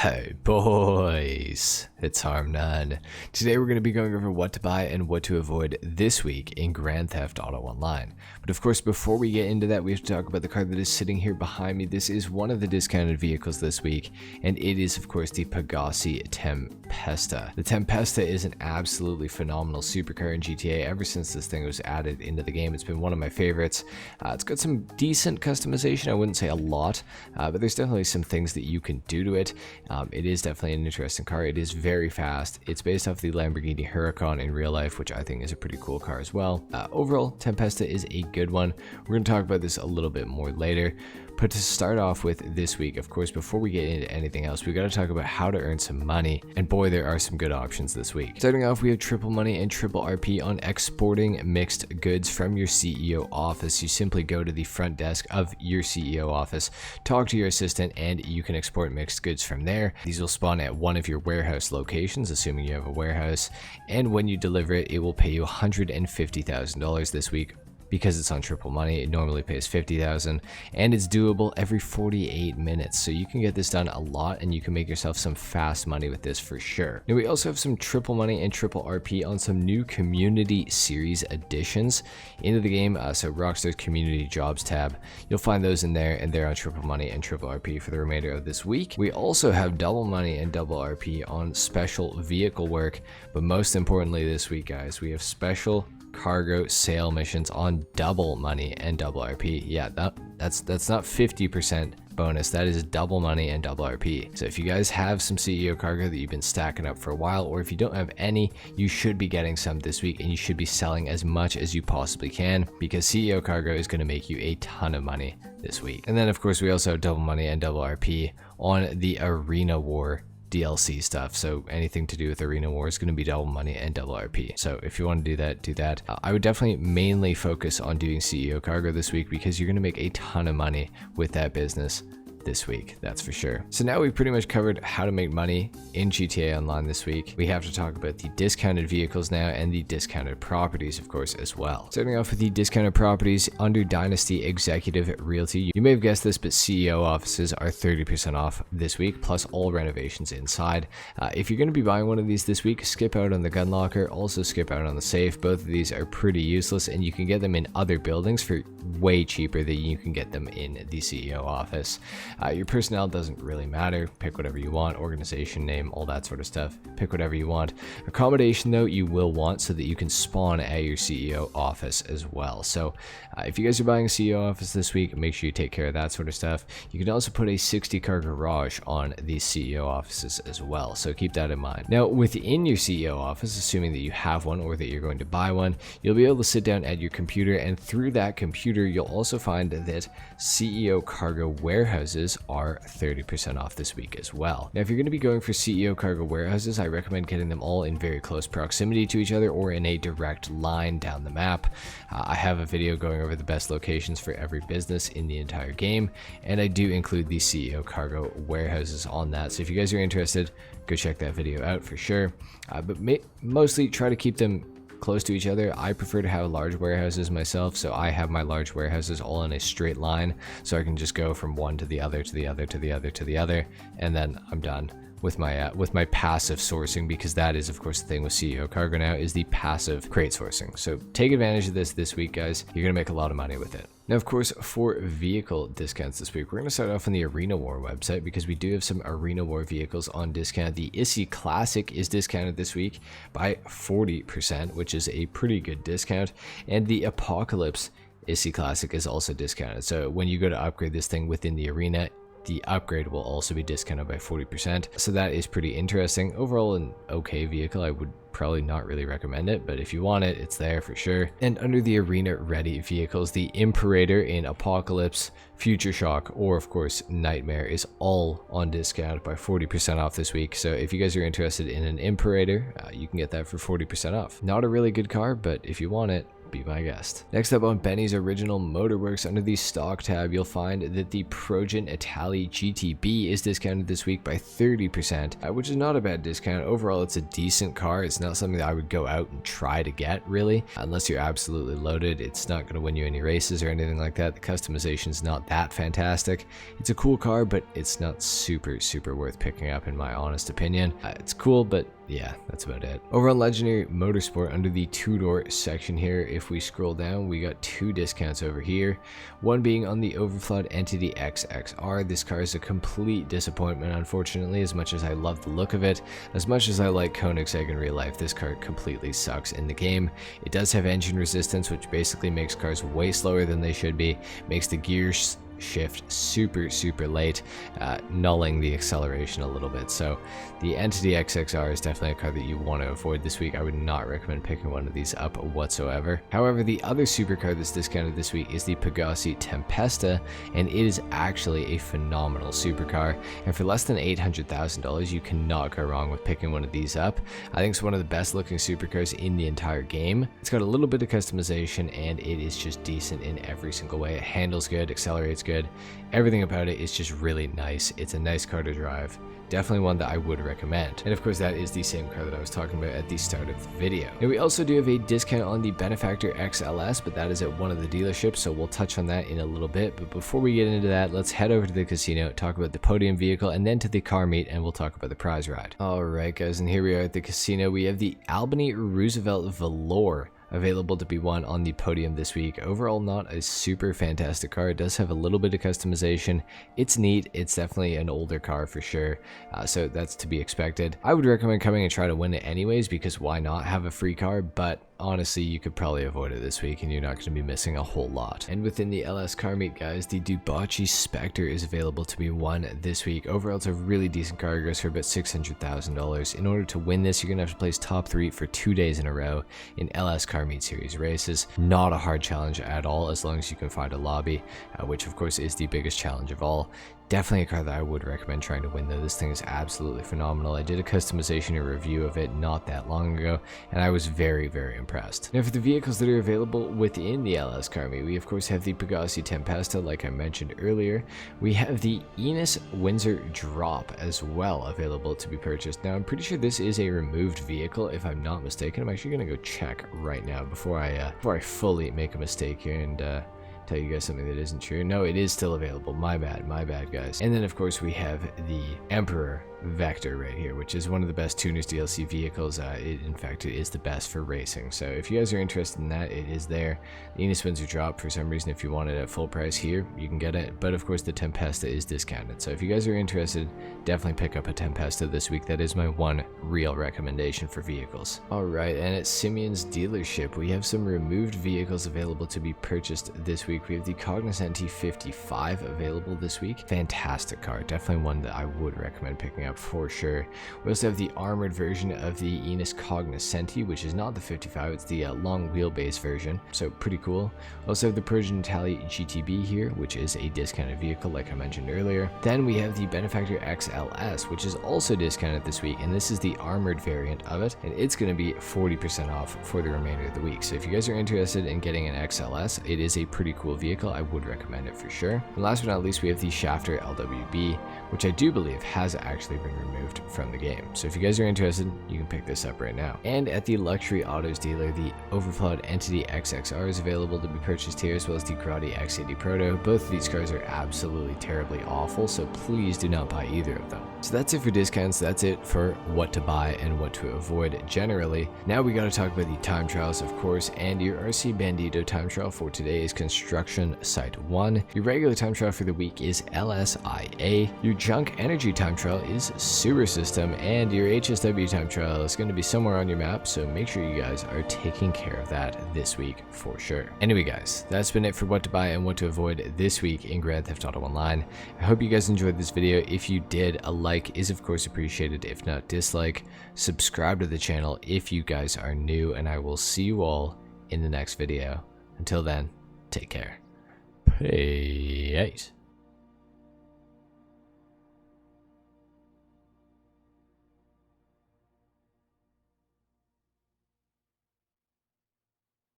Hey boys, it's HarmNone. Today we're going to be going over what to buy and what to avoid this week in Grand Theft Auto Online. But of course, before we get into that, we have to talk about the car that is sitting here behind me. This is one of the discounted vehicles this week, and it is of course the Pegassi Tempesta. The Tempesta is an absolutely phenomenal supercar in GTA. Ever since this thing was added into the game, it's been one of my favorites. It's got some decent customization. I wouldn't say a lot, but there's definitely some things that you can do to it. It is definitely an interesting car. It is very fast. It's based off the Lamborghini Huracan in real life, which I think is a pretty cool car as well. Overall, Tempesta is a good one. We're going to talk about this a little bit more later. But to start off with this week, of course, before we get into anything else, we got to talk about how to earn some money. And boy, there are some good options this week. Starting off, we have triple money and triple RP on exporting mixed goods from your CEO office. You simply go to the front desk of your CEO office, talk to your assistant, and you can export mixed goods from there. These will spawn at one of your warehouse locations, assuming you have a warehouse. And when you deliver it, it will pay you $150,000 this week. Because it's on triple money, it normally pays $50,000, and it's doable every 48 minutes. So you can get this done a lot, and you can make yourself some fast money with this for sure. Now we also have some triple money and triple RP on some new community series additions into the game. So ROCKSTAR's community jobs tab, you'll find those in there, and they're on triple money and triple RP for the remainder of this week. We also have double money and double RP on special vehicle work, but most importantly this week, guys, we have special cargo sale missions on double money and double RP. Yeah, that's not 50% bonus, that is double money and double RP. So if you guys have some CEO cargo that you've been stacking up for a while, or if you don't have any, you should be getting some this week, and you should be selling as much as you possibly can, because CEO cargo is going to make you a ton of money this week. And then of course we also have double money and double RP on the Arena War DLC stuff. So anything to do with Arena War is going to be double money and double RP. So if you want to do that, do that. I would definitely mainly focus on doing CEO cargo this week, because you're going to make a ton of money with that business this week, that's for sure. So now we've pretty much covered how to make money in GTA Online this week. We have to talk about the discounted vehicles now, and the discounted properties, of course, as well. Starting off with the discounted properties under Dynasty Executive Realty. You may have guessed this, but CEO offices are 30% off this week, plus all renovations inside. If you're going to be buying one of these this week, skip out on the gun locker, also skip out on the safe. Both of these are pretty useless, and you can get them in other buildings for way cheaper than you can get them in the CEO office. Your personnel doesn't really matter. Pick whatever you want, organization name, all that sort of stuff. Pick whatever you want. Accommodation though, you will want, so that you can spawn at your CEO office as well. So if you guys are buying a CEO office this week, make sure you take care of that sort of stuff. You can also put a 60 car garage on these CEO offices as well, so keep that in mind. Now within your CEO office, assuming that you have one or that you're going to buy one, you'll be able to sit down at your computer, and through that computer you'll also find that CEO cargo warehouses are 30% off this week as well. Now if you're going to be going for CEO cargo warehouses, I recommend getting them all in very close proximity to each other, or in a direct line down the map. I have a video going over the best locations for every business in the entire game, and I do include the CEO cargo warehouses on that. So if you guys are interested, go check that video out for sure. But mostly try to keep them close to each other. I prefer to have large warehouses myself, so I have my large warehouses all in a straight line, so I can just go from one to the other to the other to the other to the other, and then I'm done with my passive sourcing, because that is of course the thing with CEO cargo now, is the passive crate sourcing. So take advantage of this week, guys. You're gonna make a lot of money with it. Now, of course, for vehicle discounts this week, we're going to start off on the Arena War website, because we do have some Arena War vehicles on discount. The ISI Classic is discounted this week by 40%, which is a pretty good discount. And the Apocalypse ISI Classic is also discounted. So when you go to upgrade this thing within the arena, the upgrade will also be discounted by 40%. So that is pretty interesting. Overall, an okay vehicle. I would probably not really recommend it, but if you want it, it's there for sure. And under the arena ready vehicles, the Imperator in Apocalypse, Future Shock, or of course Nightmare is all on discount by 40% off this week. So if you guys are interested in an Imperator, you can get that for 40% off. Not a really good car, but if you want it, Be my guest. Next up on Benny's Original Motorworks, under the stock tab, you'll find that the Progen Itali GTB is discounted this week by 30%, which is not a bad discount. Overall, it's a decent car. It's not something that I would go out and try to get, really, unless you're absolutely loaded. It's not going to win you any races or anything like that. The customization is not that fantastic. It's a cool car, but it's not super worth picking up, in my honest opinion. It's cool, but yeah, that's about it. Over on Legendary Motorsport, under the two-door section here, if we scroll down, we got two discounts over here. One being on the Overflod Entity XXR. This car is a complete disappointment, unfortunately. As much as I love the look of it, as much as I like Koenigsegg in real life, this car completely sucks in the game. It does have engine resistance, which basically makes cars way slower than they should be, makes the gears shift super late, nulling the acceleration a little bit. So the Entity XXR is definitely a car that you want to avoid this week. I would not recommend picking one of these up whatsoever. However, the other supercar that's discounted this week is the Pegassi Tempesta, and it is actually a phenomenal supercar, and for less than $800,000 you cannot go wrong with picking one of these up. I think it's one of the best looking supercars in the entire game. It's got a little bit of customization, and it is just decent in every single way. It handles good, accelerates good, everything about it is just really nice. It's a nice car to drive. Definitely one that I would recommend. And of course, that is the same car that I was talking about at the start of the video. And we also do have a discount on the Benefactor XLS, but that is at one of the dealerships, so we'll touch on that in a little bit. But before we get into that, let's head over to the casino, talk about the podium vehicle, and then to the car meet, and we'll talk about the prize ride. Alright guys, and here we are at the casino. We have the Albany Roosevelt Velour available to be won on the podium this week. Overall, not a super fantastic car. It does have a little bit of customization. It's neat. It's definitely an older car for sure, so that's to be expected. I would recommend coming and try to win it anyways, because why not have a free car? But honestly, you could probably avoid it this week and you're not going to be missing a whole lot. And within the LS car meet, guys, the Dubocci Spectre is available to be won this week. Overall, it's a really decent car. It goes for about $600,000. In order to win this, you're going to have to place top 3 for 2 days in a row in LS car meet series races. Not a hard challenge at all, as long as you can find a lobby, which of course is the biggest challenge of all. Definitely a car that I would recommend trying to win, though. This thing is absolutely phenomenal. I did a customization and review of it not that long ago, and I was very impressed. Now, for the vehicles that are available within the LS car meet, we of course have the Pegassi Tempesta, like I mentioned earlier. We have the Enos Windsor Drop as well available to be purchased. Now, I'm pretty sure this is a removed vehicle, if I'm not mistaken. I'm actually going to go check right now before I fully make a mistake here and tell you guys something that isn't true. No, it is still available. My bad guys. And then of course we have the Emperor Vector right here, which is one of the best Tuners DLC vehicles. In fact, it is the best for racing. So if you guys are interested in that, it is there. The Enos Windsor Drop, for some reason, if you want it at full price here, you can get it. But of course, the Tempesta is discounted. So if you guys are interested, definitely pick up a Tempesta this week. That is my one real recommendation for vehicles. Alright, and at Simeon's dealership, we have some removed vehicles available to be purchased this week. We have the Cognizant T55 available this week. Fantastic car. Definitely one that I would recommend picking up for sure. We also have the armored version of the Enos Cognoscenti, which is not the 55, it's the long wheelbase version, so pretty cool. We also have the Progen Itali GTB here, which is a discounted vehicle like I mentioned earlier. Then we have the Benefactor XLS, which is also discounted this week, and this is the armored variant of it, and it's going to be 40% off for the remainder of the week. So if you guys are interested in getting an XLS, it is a pretty cool vehicle. I would recommend it for sure. And last but not least, we have the Shafter LWB, which I do believe has actually been removed from the game. So if you guys are interested, you can pick this up right now. And at the Luxury Autos dealer, the Overflod Entity XXR is available to be purchased here, as well as the Grotti X80 Proto. Both of these cars are absolutely terribly awful, so please do not buy either of them. So that's it for discounts. That's it for what to buy and what to avoid generally. Now we got to talk about the time trials, of course, and your RC Bandito time trial for today is Construction Site 1. Your regular time trial for the week is LSIA. Your Junk Energy time trial is Sewer System, and your HSW time trial is going to be somewhere on your map, so make sure you guys are taking care of that this week for sure. Anyway guys, that's been it for what to buy and what to avoid this week in Grand Theft Auto Online. I hope you guys enjoyed this video. If you did, a like is of course appreciated, if not dislike. Subscribe to the channel if you guys are new, and I will see you all in the next video. Until then, take care. Peace.